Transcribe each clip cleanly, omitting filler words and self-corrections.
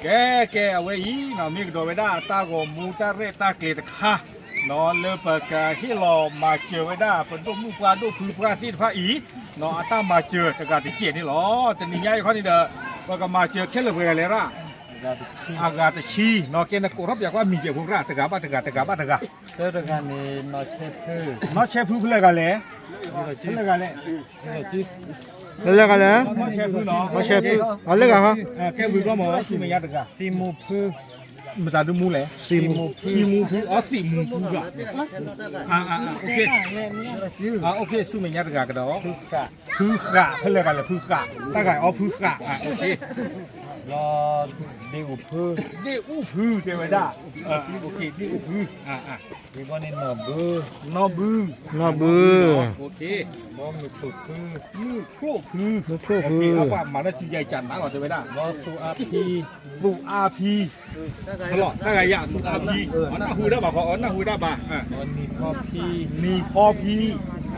แกเอาไว้อีเนาะมีกระโดดไว้ได้ตาโกมูตาเรตาเกลตะค่ะเนาะเลือปากาที่เรามาเจอไว้ได้เป็นตัวมูปลาตัวคือปลาที่พระอีเนาะตามาเจอแต่การที่เกียรนี่หรอแต่นี่ง่ายข้อนี้เด้อว่าก็มาเจอแค่เลยเวลาเลยละอากาศชีเนาะเกณฑ์กรับอยากว่ามีเจ้าพวกราตะกาบ้าตะกาเรื่องการนี้นอเชฟคือ เนาะเชฟพูดเลยกันเลยพูดเลยกันเลย อะไรกันเนี่ย เนาะเชฟพูดเนาะ มาเชฟอะไรกันฮะ แกพูดก็หมอสิไม่ยากตะกา ซีมูพือ มันจะดูมูเลย ซีมู ซีมูพูอ๋อซีมูพูกะโอเคโอเคสู้ไม่ยากตะกากระดอ คือกะ พูกะพูดเลยกันเลยพูกะตะกาอ๋อพูกะโอเค รอดิวพือ นี่อู้พูเทวดาโอเคนี่อู้พูดีกว่านี่หนอบือน อบู นอบือ โอเค บอมมีตุกพือ นี่โครพู โครพู โอเคเอาว่ามาแล้วจีใหญ่จันนะก่อนเทวดา บอสุอาพี สุอาพีตลอดตะกายะสุอาพีอ๋อหน้าหูได้ป่ะขออ๋อหน้าหูได้ป่ะ วันนี้พ่อพี่ นี่พอพี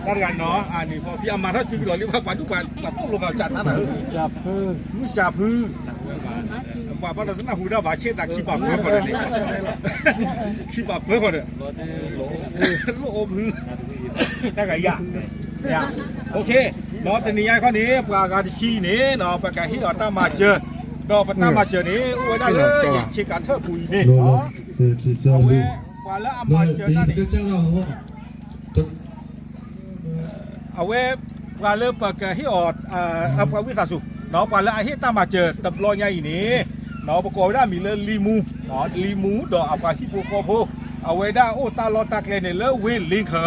ตั้งกันเนาะนี่พอพีเอามาถ้าจีบหล่อเรียกว่าปัจจุบันกับพวกลงเอาจันนั่นน่ะ จับพือ มุจาพือว่าเพราะเราหน้าหูได้ป่ะเช็ดตาขี้ปากเพื่อคนนี้ขี้ปากเพื่อคนเนี่ย บอได้โหล ลูกอมฮือตะกายะโอเคเนาะแต่นี่ยายข้อนี้ปากาดิชีนี่เนาะปากาฮิอตามาเจอดอกปตามาเจอนี่อวยได้เลยเช็คการเทอร์ปุยนี่เนาะเอาไว้กว่าแล้วเอามาเจอนั่นนี่เอาไว้กว่าเริ่มปากาฮิออดเอาปากวิสาสุเนาะกว่าแล้วไอ้ฮิตามาเจอตับลอยใหญ่นี่เนาะประกอบได้มีเลยลีมูเนาะลีมูดอกเอาปากฮิโปโคโพเอาไว้ได้โอ้ตาลอตาเกลเนี่ยเลยวินลิงเขอ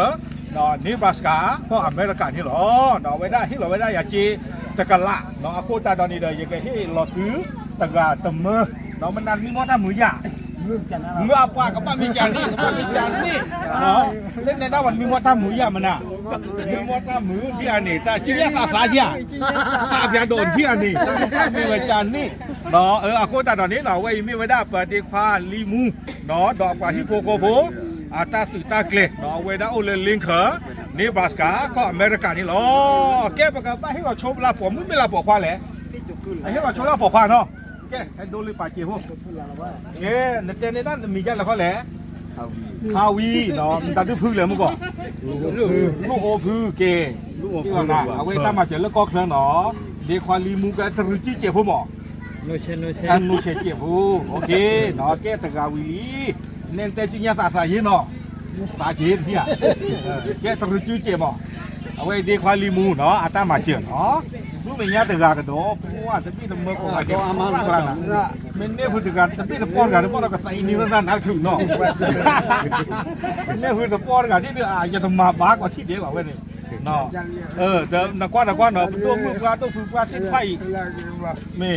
เนาะนิบราสกาเพราะอเมริกาที่หรอเนาะไว้ได้ที่หรอไว้ได้อยากจีตะกะละเนาะโคตาตอนนี้เลยยังไงที่หลอคือตะกะตะเมอเนาะมันนั่นมีมอท่ามือยาเมื่อปากกับป้ามีจานนี่กับป้ามีจานนี่เนาะเล่นในด้านวันมีมอท่ามือยามันน่ะมีมอท่ามือที่อันนี้แต่จีเนี่ยสาเชียสาเพียโดนที่อันนี้ตั้งมีไว้จานนี่เนาะโคตาตอนนี้เราไว้มีไว้ได้เปิดดีควาลีมูเนาะดอกกว่าที่โกโกโพอาตาสุตาเกลเนาะเวด้าโอเลลิงเขอนิบราสกาก็อเมริกานี่หรอแกปากกับให้เราชมลาผมไม่ลาปอกควาแหละไอ้ให้เราชมลาปอกควาเนาะแกให้ดูเลยปากเจี๋ยวเอ๊ะในเจในนั้นมีกันแล้วเขาแหละฮาวีเนาะมันตัดด้วยพื้นเลยมั้งก่อนลูกโอพื้นเกลูกโอพื้นนะเอาไว้ตั้งมาเจอแล้วก็เครื่องเนาะเดี๋ยวควาลีมูกันตรึจีเจี๋ยวผมบอก โนเชนโนเช อั น นนู้เจี๋ยวโอเคเนาะแกตะกาวีเน้นแต่จริงๆสาเย็นเนาะสาเย็นที่อ่ะแกตรึจีเจี๋ยวบอกเอาไว้เดี๋ยวควาลีมูเนาะอาตามาเจอเนาะรู้ไหมเนี่ยตะกากระโดดเพราะว่าจะมีแต่เมื่อก่อนเดี๋ยวอามาลากนะมันเนี่ยพูดถึงกันจะมีแต่ป้อนกันป้อนเราก็ใส่นิ้วนั่นนั่นถึงเนาะเนี่ยพูดถึงป้อนกันที่เนี่ยจะทำมาบ้ากว่าที่เดียวกว่าเว้ยเนาะเดี๋ยวนักว่าเนาะตัวมือว่าต้องฝึกว่าที่ไฟไม่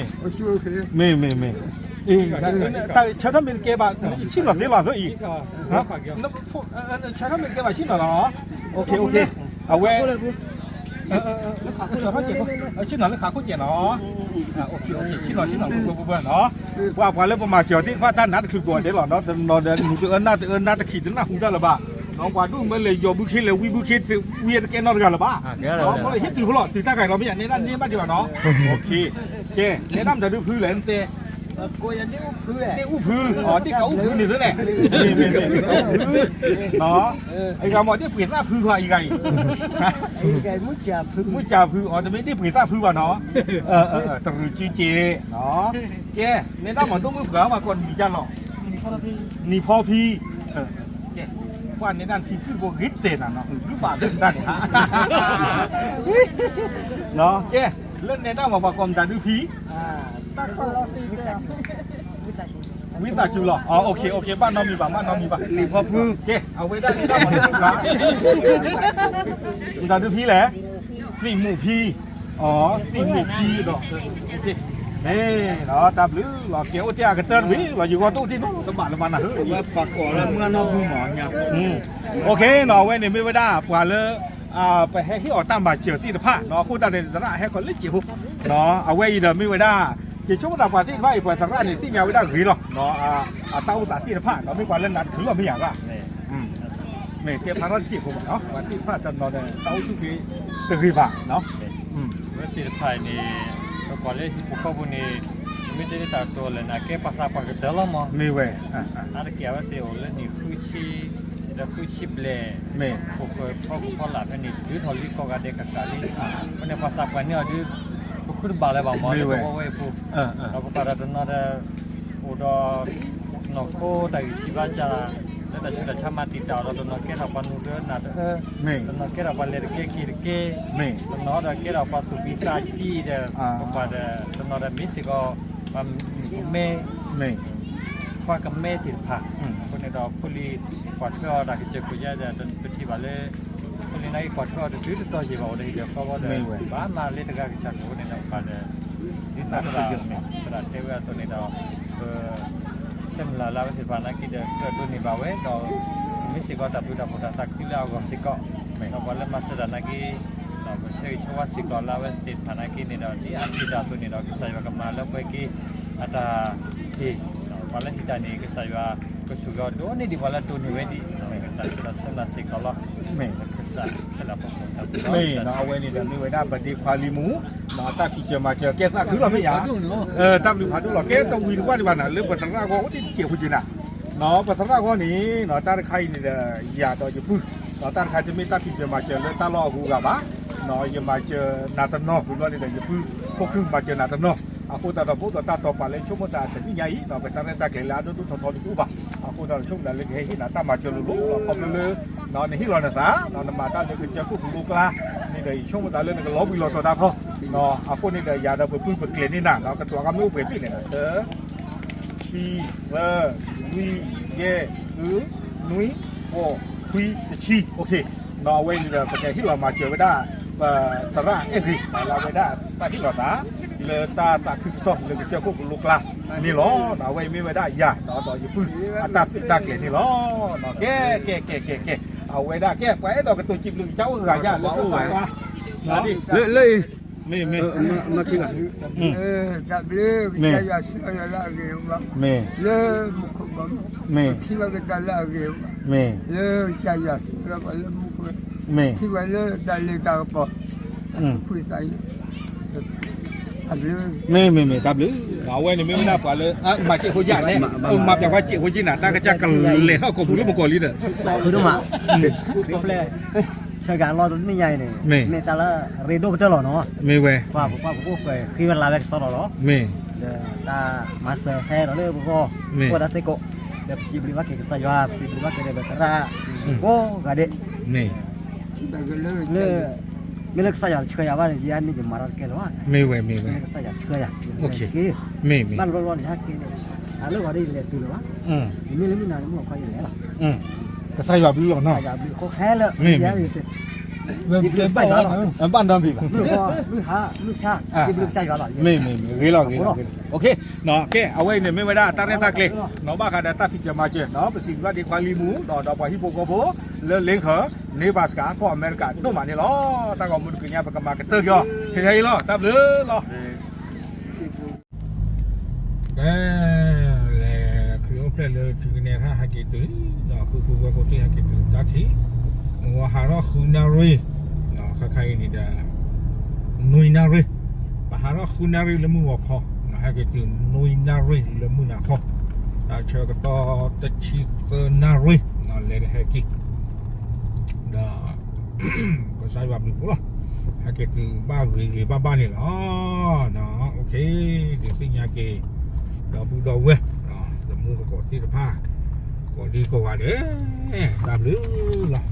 แต่ฉันทำเป็นเกบะชิ้นหล่อนี่หล่อซะอีกฮะฉันทำเป็นเกบะชิ้นหล่อเนาะโอเคเอาไว้ขาคู่เขาเจ็บชิ้นหน่อยขาคู่เจ็บเนาะโอเคชิ้นหน่อยเบื่อเนาะว่าพอแล้วประมาณเจียวที่ว่าท่านนัดคือตัวเดี๋ยวหล่อเนาะนอนเดี๋ยวหนูจะเอิญหน้าตะขีดหน้าหูได้หรือเปล่าน้องกว่าดูมันเลยโยบุคิดเลยวิบุคิดเวียนแกนอนกันหรือเปล่าน้องก็เลยฮิตตื่นหัวหลอดตื่นตาไก่เราไม่อยากในด้านนี้บ้างดีกว่าเนาะโอเคเจในน้ำจะดูพื้นเลยเต้กูยังได้อุ้พื้น นี่อู้พื้นอ๋อที่เขาอู้พื้นนี่ด้วยแหละเนาะไอ้เราหมดที่เปลี่ยนหน้าพื้นว่าอีกไงไอ้ไก่มุจ่าพื้น มุจ่าพื้นอ๋อจะไม่ได้เปลี่ยนหน้าพื้นว่าเนาะตรึจีเจเนาะแกในน้ำหมดต้องมือเผื่อมาก่อนมีจันหรอนี่พ่อพี่แกว่าในด้านที่พื้นบวกฮิตเตนอ่ะเนาะหรือเปล่าเรื่องด้านฮะเนาะแกเล่นในน้ำมาประกอบแต่ดูผีวิตาจูหรออ๋อโอเคบ้านน้องมีป่ะรีพอพึ่งเกเอาไว้ได้ได้หมดเลยครับวิตาดูพี่แหละสี่หมู่พี่อ๋อสี่หมู่พี่ดอกโอเคนี่เนาะจับหรือหลอกเกี่ยวเจ้ากระเติร์วิเราอยู่กับตู้ที่นู้นระบาดนะเฮ้ย ว่าปากก่อนแล้วเมื่อนอกมือหมอเนี่ย โอเคเนาะไว้เนี่ยไม่ได้กว่าเลยไปให้ที่ออกตามบาดเจ็บที่ตะผ้าเนาะคู่ตาเด่นตระให้คนเล็กจิ๋วเนาะเอาไว้เดิมไม่ได้chỉ chúng ta quản tí vai quản thằng ra thì tí nhà với đang gửi rồi nó tao ta tí là phá nó mới quản lên đặt thứ là mới à mẹ tiệm thằng nó chỉ của nó quản tí phá chân nó tao xuống thì từ gửi vào nó เมื่อตีไทยนี่ก็ก่อนเลยที่พวกเขาพวกนี้ ไม่ได้ตัดตัวเลยนะแกภาษาปากเดลมอ မေဝဲ อะไรเกี่ยวกับเดี๋ยวเลยนี่คุชีเดี๋ยวคุชิบเลย မေ พวกพอหลับนี่ยืดทอลิก็กระเดกกระสาลีวันนี้ภาษาปากเนี่ยยืดพวกคุณบาเลยบางมอเลยบอกว่าพวกเราก็para dan ada udah noko dari sibaca dan sudah sama tidak ada noko apa nuder nada မေ noko apa lerke kirke မေ nada kira apa tu bisa ci de kepada nada misiko me မေ kwa ke me til pakคนในดอกคุลีกว่าเท่าได้เจ็บปุยจะจนเป็นที่ว่าเลยคนในกว่าเท่าจะซื้อตัวจีบเอาได้เดี๋ยวก็ว่าได้บ้านมาเลยตะการจัดคนในดอกกันนี่ตาตาเทวะตัวนี้ดอกเช่นเราสิบานักกิจเกิดตัวนี้บ่าวเว้ดอกมิสิก็ตัดดูดอกตัดที่เราก็สิก็เราวันละมาสดานักกิเราเชื่อชัวสิก็เราติดพานักกินี่ดอกที่อันที่ดาวตัวนี้ดอกใส่ว่ากันมาแล้วไปกิอัตราที่วันละที่ตานี้ก็ใส่ว่าก็สุกตัวนี้ดีวันละตัวนี้เว้ดีเราจะสนับสนุนเรา မေ Kenapa? မေနော်အဝဲနေတယ်မေဝဲဒါပတိခွာလီမူနော်တာခိချမချကဲစားခုလို့မရတပ်လူဖာတို့လောကဲတော့ဝီဝါဒီပါနာလေပတနာကိုဒီချေခုချင်တာနော်ပတနာကိုနီနော်တာခိုင်နေတယ်ရာတော့ယပူနော်တာခိုင်တမေတာခိချမချလေတာလောကူကပါနော်ယမချနာတနောဘူးလို့နေတယ်ယပူခုခုမချနာတနောအခုတော့ဘုဒ္ဓတာတော့ပါလေချုံမတာတတိညာဤတော့ပတနာတာကလာတို့ထော်ထော်ကူပါအခုတော့ချုံတယ်လေဟဲ့နာတာမချလို့လို့ခေါ်လို့နော်နေဟီလောနသာနော်နမတာလေကချက်ခုကူကလာနေတယ်ချုံမတာလေကလောဘီလောတော့တာခေါ်နော်အခုနေတယ်ရာတော့ပူပကလေနေနာတော့ကတော့ကမျိုးပဲပြနေတာချီဝဝီယေနွီဟောခွီချီโอเคနော်ဝဲနေတယ်ပကဟီလောမှာချေဝဒါสระเอ็ดเราไปได้ตาที่เราตาเลยตาตาคือสองเลยเจ้าพวกลูกละนี่ล้อเราไว้ไม่ได้ยาต่ออยู่ปื้อตาตาเกลี่ยนี่ล้อเนาะแก่เอาไว้ได้แก่ไปเราก็ตัวจิบลึงเจ้าหายาแล้วก็ไปว่าเลย ไม่มาคิดอ่ะ tak boleh saya saya lagi mak ไม่ le mukbang ไม่ siwa kita lagi ไม่ le saya berapa le mukbang ไม่ siwa le dali apa fui saya ada ไม่ตับเลยเอาไว้ในไม่น่าปลาเลยอ่ะมาเจ้าหัวยาเนี่ยมาจากว่าเจ้าหัวจีน่ะตากระจักกันเลยเท่ากับผู้รู้บุกลีเด้อ คือดูมาดูเลยใช้การรอตัวนี้ใหญ่เนี่ยเนี่ยแต่ละเรโดก็จะหล่อเนาะ ไม่เว้ย ว่าผมก็เคยคือมันลาแบบสดหรอ ไม่ เดี๋ยวตามาเซอร์แฮ่เราเลยผมก็ดัสเซโกเดี๋ยวจีบริวาเกตายว่าจีบริวาเกตเบตระก็กระเด ไม่ เลยไม่เลิกสายชิคกี้พายนี่ยันนี่จะมารักกันวะ ไม่เว้ย สายชิคกี้พาย โอเคไม่ บ้านร้อนๆฮักกันอะไรก็ได้เลยตัวเลยวะไม่เลยไม่นานมั่วใครอยู่แล้ว ก็ใส่แบบนี้หรอเนาะ สายแบบเขาแฮ่เลยยันนี่ไปแล้วหรอ บ้านดังดีป่ะ ลูกชาจีบลูกชายกันหรอ ไม่เรียกโอเคเนาะแกเอาไว้เนี่ยไม่ได้ตาเนี่ยตาเกลเนาะบ้ากันตาพิจารณาเจเนาะเป็นสิ่งว่าดีควาลิมูดอกว่าฮิปโปโกโบเลี้ยงเหอเนบาสกาก็อเมริกาตัวมาเนี่ยล้อตาก็มุดกินยาปากมาเกตยอเฮ้ยล้อตาเบลล้อเลยคือเอาเพลเลยถึงเนี่ยถ้าหากิตุเนาะคือว่ากูที่หากิตุตาขี้มัวหาเราคุณนารีเนาะใครนี่เด้อนุยนารีปะหาเราคุณนารีละมือว่าคอนะฮะกิตุนุยนารีละมือนะคอตาเชื่อก็ต่อตะชิเตนารีเนาะเลยให้กิดาก็ใส่แบบนี้ปุ๊บหากิตุบ้าหรือบ้านี่ล่ะเนาะโอเคเดี๋ยวสิ่งยาเกดอกบูดอกเว้ยเนาะละมือก็กดที่ผ้าก็ดีกว่าเด้อตามหรือล่ะ